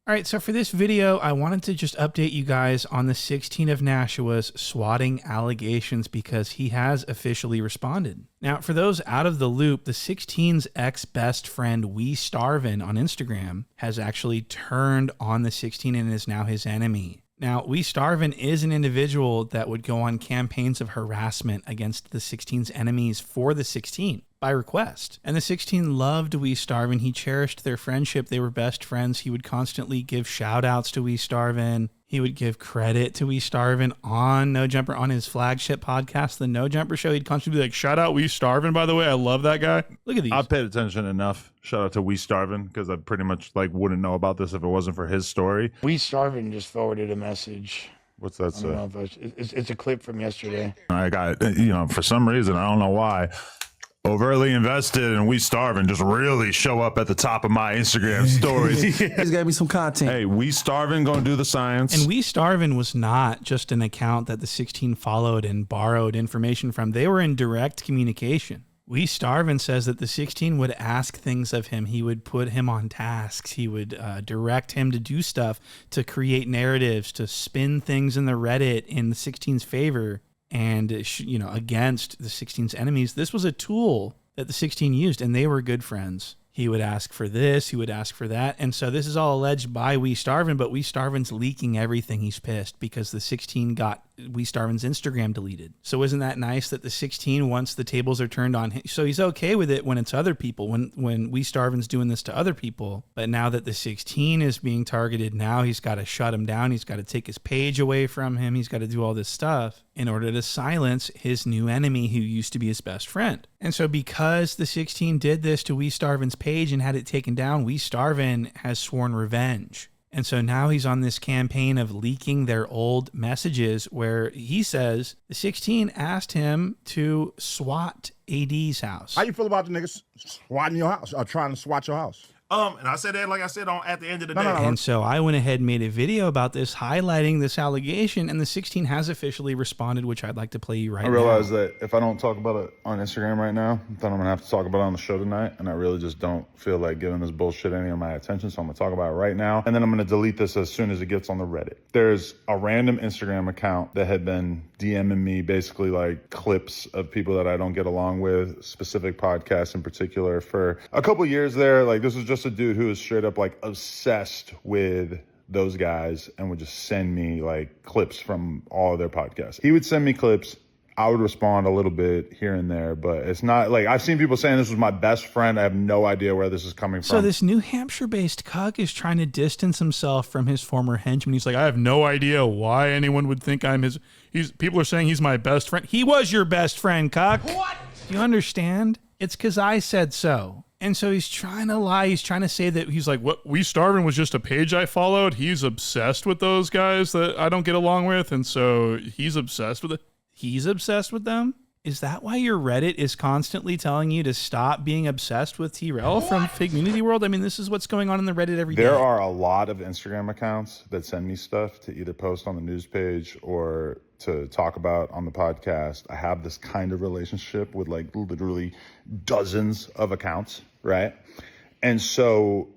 All right, so for this video, I wanted to just update you guys on the 16 of Nashua's swatting allegations because he has officially responded. Now, for those out of the loop, the 16's ex-best friend, We Starvin on Instagram, has actually turned on the 16 and is now his enemy. Now, We Starvin is an individual that would go on campaigns of harassment against the 16's enemies for the 16 by request. And the 16 loved We Starvin. He cherished their friendship. They were best friends. He would constantly give shout outs to We Starvin. He would give credit to We Starvin on No Jumper, on his flagship podcast, The No Jumper Show. He'd constantly be like, shout out We Starvin, by the way. I love that guy. Look at these. I've paid attention enough. Shout out to We Starvin, because I pretty much wouldn't know about this if it wasn't for his story. We Starvin just forwarded a message. What's that say? I don't know if it's a clip from yesterday. I got, for some reason, I don't know why, overtly invested and We Starvin just really show up at the top of my Instagram stories. He's got me some content. Hey, We Starvin gonna do the science. And We Starvin was not just an account that the 16 followed and borrowed information from. They were in direct communication. We Starvin says that the 16 would ask things of him. He would put him on tasks. He would direct him to do stuff, to create narratives, to spin things in the Reddit in the 16's favor. And, against the 16's enemies. This was a tool that the 16 used, and they were good friends. He would ask for this, he would ask for that. And so this is all alleged by We Starvin, but We Starvin's leaking everything. He's pissed because the 16 got We Starvin's Instagram deleted. So isn't that nice that the 16, once the tables are turned on him, so he's okay with it when it's other people, when We Starvin's doing this to other people. But now that the 16 is being targeted, now he's got to shut him down. He's got to take his page away from him. He's got to do all this stuff in order to silence his new enemy who used to be his best friend. And so because the 16 did this to We Starvin's page and had it taken down, We Starvin has sworn revenge. And so now he's on this campaign of leaking their old messages where he says the 16 asked him to SWAT AD's house. How you feel about the niggas swatting your house or trying to SWAT your house? And I said that, like I said, at the end of the day. And so I went ahead and made a video about this, highlighting this allegation, and the 16 has officially responded, which I'd like to play you right now. I realize that if I don't talk about it on Instagram right now, then I'm going to have to talk about it on the show tonight, and I really just don't feel like giving this bullshit any of my attention, so I'm going to talk about it right now, and then I'm going to delete this as soon as it gets on the Reddit. There's a random Instagram account that had been DMing me basically like clips of people that I don't get along with, specific podcasts in particular, for a couple years there. Like, this was just a dude who was straight up like obsessed with those guys and would just send me like clips from all of their podcasts. He would send me clips. I would respond a little bit here and there, but it's not like, I've seen people saying this was my best friend. I have no idea where this is coming from. So this New Hampshire-based cuck is trying to distance himself from his former henchman. He's like, I have no idea why anyone would think I'm his. People are saying he's my best friend. He was your best friend, cuck. What? Do you understand? It's because I said so. And so he's trying to lie. He's trying to say that he's like, what, We Starvin was just a page I followed. He's obsessed with those guys that I don't get along with. And so he's obsessed with it. He's obsessed with them? Is that why your Reddit is constantly telling you to stop being obsessed with T-Rel from Figmunity World? I mean, this is what's going on in the Reddit every day. There are a lot of Instagram accounts that send me stuff to either post on the news page or to talk about on the podcast. I have this kind of relationship with like literally dozens of accounts, right? And so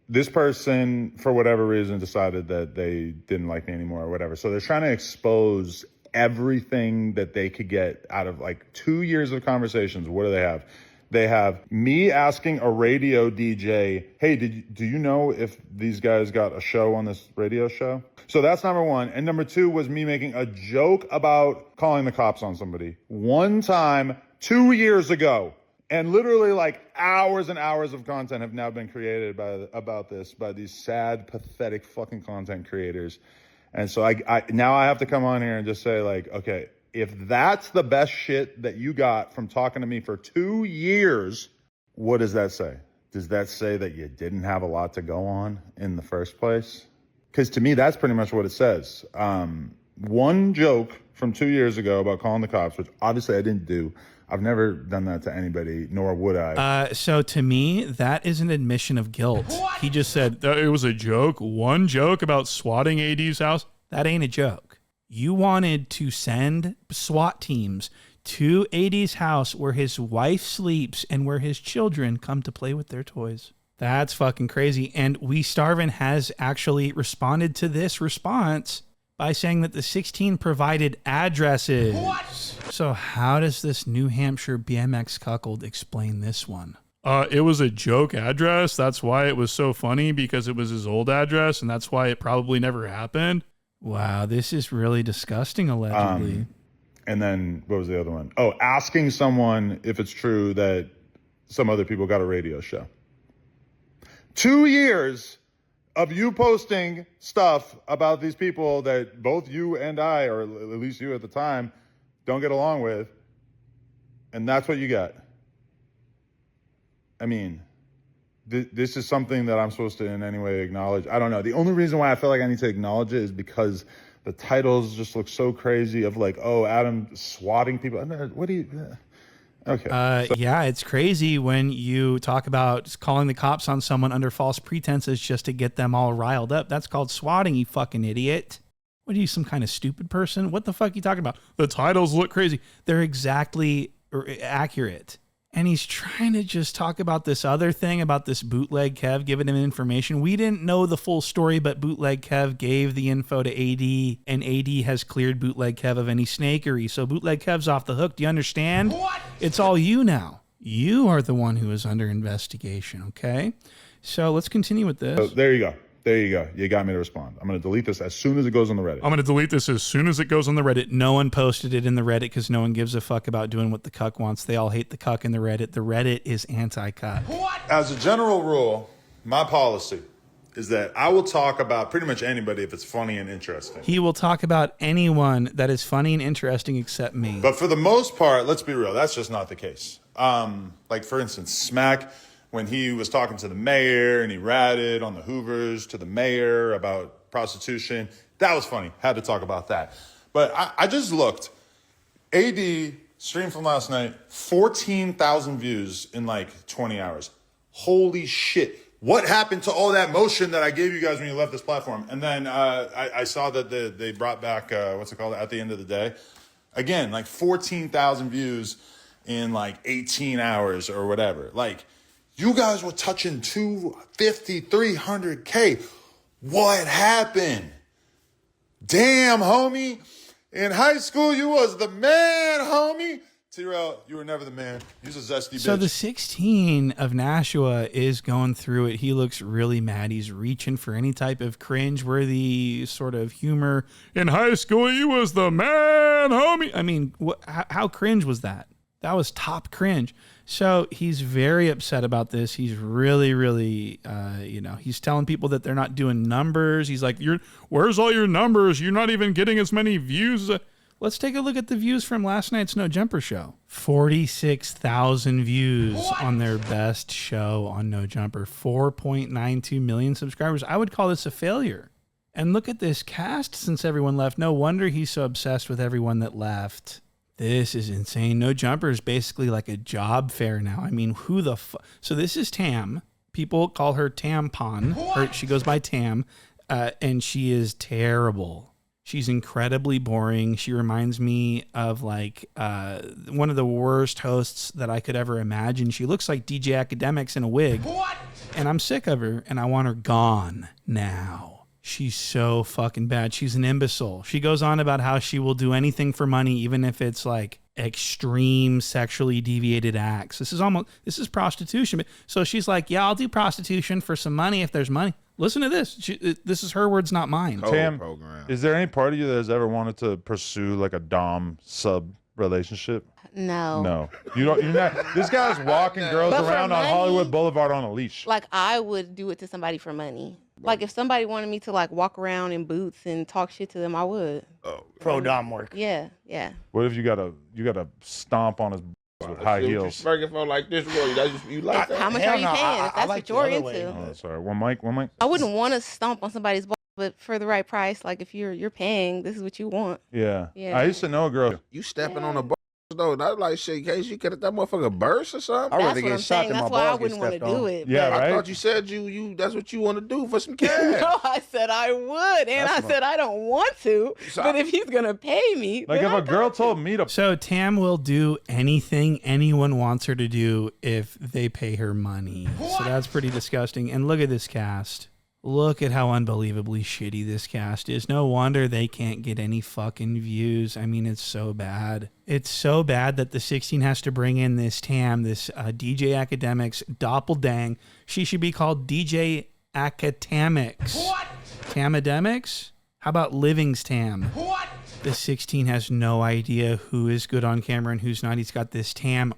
this person, for whatever reason, decided that they didn't like me anymore or whatever. So they're trying to expose everything that they could get out of like 2 years of conversations. What do they have? They have me asking a radio DJ, hey, do you know if these guys got a show on this radio show? So that's number one. And number two was me making a joke about calling the cops on somebody. One time, 2 years ago. And literally like hours and hours of content have now been created about this by these sad, pathetic fucking content creators. And so I now I have to come on here and just say like, okay, if that's the best shit that you got from talking to me for 2 years, what does that say? Does that say that you didn't have a lot to go on in the first place? Because to me, that's pretty much what it says. One joke from 2 years ago about calling the cops, which obviously I didn't do. I've never done that to anybody, nor would I. So to me, that is an admission of guilt. What? He just said it was a joke. One joke about swatting AD's house. That ain't a joke. You wanted to send SWAT teams to AD's house where his wife sleeps and where his children come to play with their toys. That's fucking crazy. And We Starvin has actually responded to this response by saying that the 16 provided addresses. What? So how does this New Hampshire BMX cuckold explain this one? It was a joke address. That's why it was so funny, because it was his old address, and that's why it probably never happened. Wow, this is really disgusting, allegedly. And then what was the other one? Oh, asking someone if it's true that some other people got a radio show. 2 years of you posting stuff about these people that both you and I, or at least you at the time, don't get along with. And that's what you got. I mean, this is something that I'm supposed to in any way acknowledge. I don't know. The only reason why I feel like I need to acknowledge it is because the titles just look so crazy of like, oh, Adam swatting people. What do you... Okay. Yeah, it's crazy when you talk about calling the cops on someone under false pretenses just to get them all riled up. That's called swatting, you fucking idiot. What are you, some kind of stupid person? What the fuck are you talking about? The titles look crazy. They're exactly accurate. And he's trying to just talk about this other thing about this bootleg Kev giving him information. We didn't know the full story, but bootleg Kev gave the info to AD, and AD has cleared bootleg Kev of any snakery. So bootleg Kev's off the hook. Do you understand? What? It's all you now. You are the one who is under investigation, okay? So let's continue with this. Oh, there you go. There you go. You got me to respond. I'm going to delete this as soon as it goes on the Reddit. I'm going to delete this as soon as it goes on the Reddit. No one posted it in the Reddit because no one gives a fuck about doing what the cuck wants. They all hate the cuck in the Reddit. The Reddit is anti-cuck. As a general rule, my policy is that I will talk about pretty much anybody if it's funny and interesting. He will talk about anyone that is funny and interesting except me. But for the most part, let's be real, that's just not the case. Like, for instance, Smack, when he was talking to the mayor and he ratted on the Hoovers to the mayor about prostitution, that was funny. Had to talk about that. But I just looked. AD stream from last night, 14,000 views in like 20 hours. Holy shit. What happened to all that motion that I gave you guys when you left this platform? And then I saw that they brought back, what's it called, at the end of the day. Again, like 14,000 views in like 18 hours or whatever. Like, you guys were touching 250, 300K. What happened? Damn, homie. In high school, you was the man, homie. T-Rail, you were never the man. You're a zesty bitch. So the 16 of Nashua is going through it. He looks really mad. He's reaching for any type of cringe-worthy sort of humor. In high school, you was the man, homie. I mean, how cringe was that? That was top cringe. So he's very upset about this. He's really, really, he's telling people that they're not doing numbers. He's like, where's all your numbers? You're not even getting as many views. Let's take a look at the views from last night's No Jumper show. 46,000 views on their best show on No Jumper. 4.92 million subscribers. I would call this a failure. And look at this cast since everyone left. No wonder he's so obsessed with everyone that left. This is insane. No Jumper is basically like a job fair now. I mean, who the fuck? So this is Tam. People call her Tampon. She goes by Tam, and she is terrible. She's incredibly boring. She reminds me of like one of the worst hosts that I could ever imagine. She looks like DJ Academics in a wig. What? And I'm sick of her, and I want her gone now. She's so fucking bad. She's an imbecile. She goes on about how she will do anything for money, even if it's like extreme sexually deviated acts. This is prostitution. So she's like, yeah, I'll do prostitution for some money if there's money. Listen to this. This is her words, not mine. Tam, is there any part of you that has ever wanted to pursue like a dom sub relationship? No. You don't. You're not. This guy's walking girls around on Hollywood Boulevard on a leash. Like, I would do it to somebody for money. Like, if somebody wanted me to like walk around in boots and talk shit to them, I would. Oh, pro dom work. Yeah. What if you gotta stomp on his with high heels? Smirking for like this, you like that? How much are you paying? If that's like what you're the other into. way. Oh, sorry. One mic. I wouldn't want to stomp on somebody's balls, but for the right price, like if you're paying, this is what you want. Yeah. Yeah. I used to know a girl. You stepping on a though. Not like shit. In case you could have that motherfucker burst or something. I'd That's rather what get I'm shot saying. than my That's why I balls get wouldn't want to stepped on. do it. Yeah, but- right? I thought you said you that's what you want to do for some cash. No, I said I would, and I said I don't want to. So- But if he's gonna pay me, Like then if I a girl got told me to So Tam will do anything anyone wants her to do if they pay her money. So that's pretty disgusting. And look at this cast. Look at how unbelievably shitty this cast is. No wonder they can't get any fucking views. I mean, it's so bad. It's so bad that the 16 has to bring in this Tam, this DJ Academics doppeldang. She should be called DJ Academics. What? Tamademics? How about Living's Tam? What? The 16 has no idea who is good on camera and who's not. He's got this Tam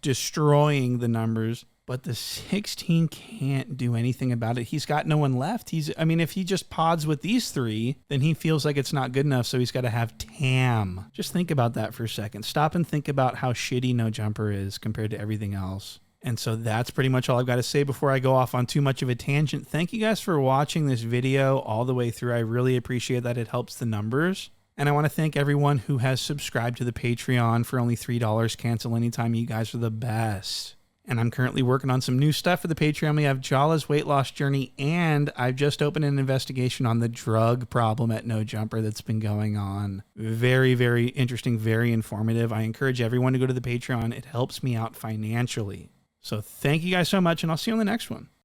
destroying the numbers. But the 16 can't do anything about it. He's got no one left. If he just pods with these three, then he feels like it's not good enough, so he's got to have Tam. Just think about that for a second. Stop and think about how shitty No Jumper is compared to everything else. And so that's pretty much all I've got to say before I go off on too much of a tangent. Thank you guys for watching this video all the way through. I really appreciate that. It helps the numbers. And I want to thank everyone who has subscribed to the Patreon for only $3. Cancel anytime. You guys are the best. And I'm currently working on some new stuff for the Patreon. We have Jala's weight loss journey, and I've just opened an investigation on the drug problem at No Jumper that's been going on. Very, very interesting, very informative. I encourage everyone to go to the Patreon. It helps me out financially. So thank you guys so much, and I'll see you on the next one.